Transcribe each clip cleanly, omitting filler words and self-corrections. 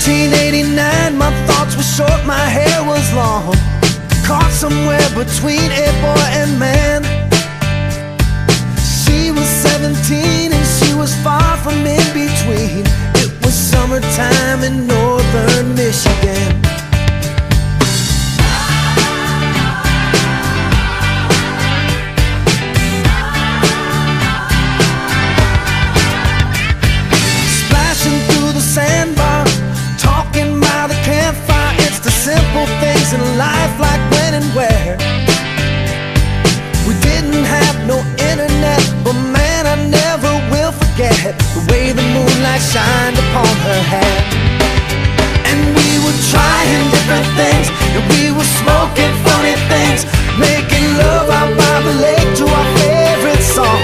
1989, my thoughts were short, my hair was long, caught somewhere between a boy and man. She was 17 and she was far from in between. It was summertime in northern Michigan. Splashing through the sandbar, talking by the campfire. It's the simple things in life, like when and where. We didn't have no internet, but man, I never will forget the way the moonlight shined upon her hair. And we were trying different things, and we were smoking funny things, making love out by the lake to our favorite song,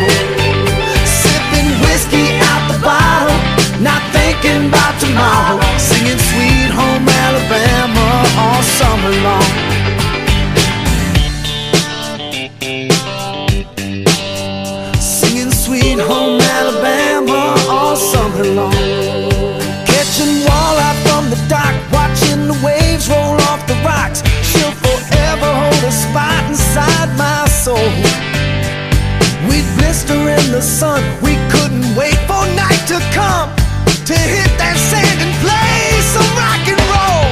sipping whiskey out the bottle, not thinking about tomorrow, singing Sweet Home Alabama all summer long. Singing Sweet Home Alabama all summer long. Catching walleye from the dock, watching the waves roll off the rocks. She'll forever hold a spot inside my soul. We'd blister in the sun, we couldn't wait for night to come to hit that sand and play some rock and roll.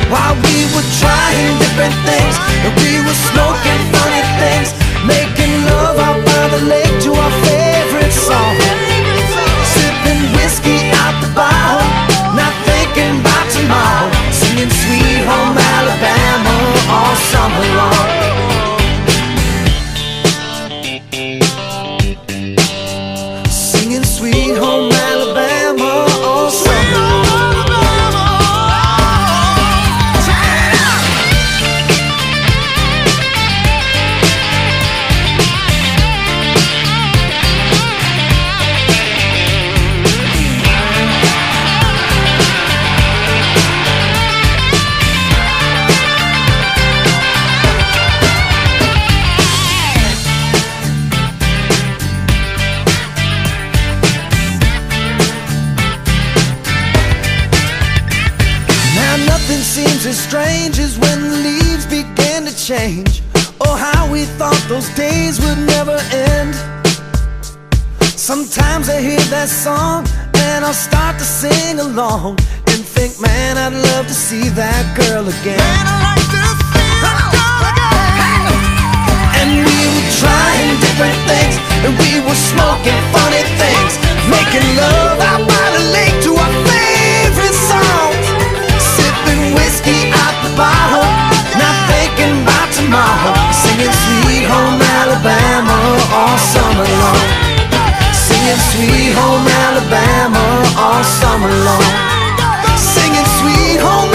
While we were trying different things, and we were smoking funny things, making love out by the lake to our favorite song, sipping whiskey out the bottle, not thinking about tomorrow, singing Sweet Home Alabama all summer long. Singing Sweet Home Alabama all summer long. Nothing seems as strange as when the leaves begin to change. Oh, how we thought those days would never end. Sometimes I hear that song and I'll start to sing along and think, man, I'd love to see that girl again. Man, I'd like to see that girl again. And we were trying different things, and we were smoking funny things, making love out by the lake to our favorite songs, sipping whiskey out the bottle, not thinking about tomorrow, singing Sweet Home Alabama all summer long. Singing Sweet Home Alabama all summer long. Singing Sweet Home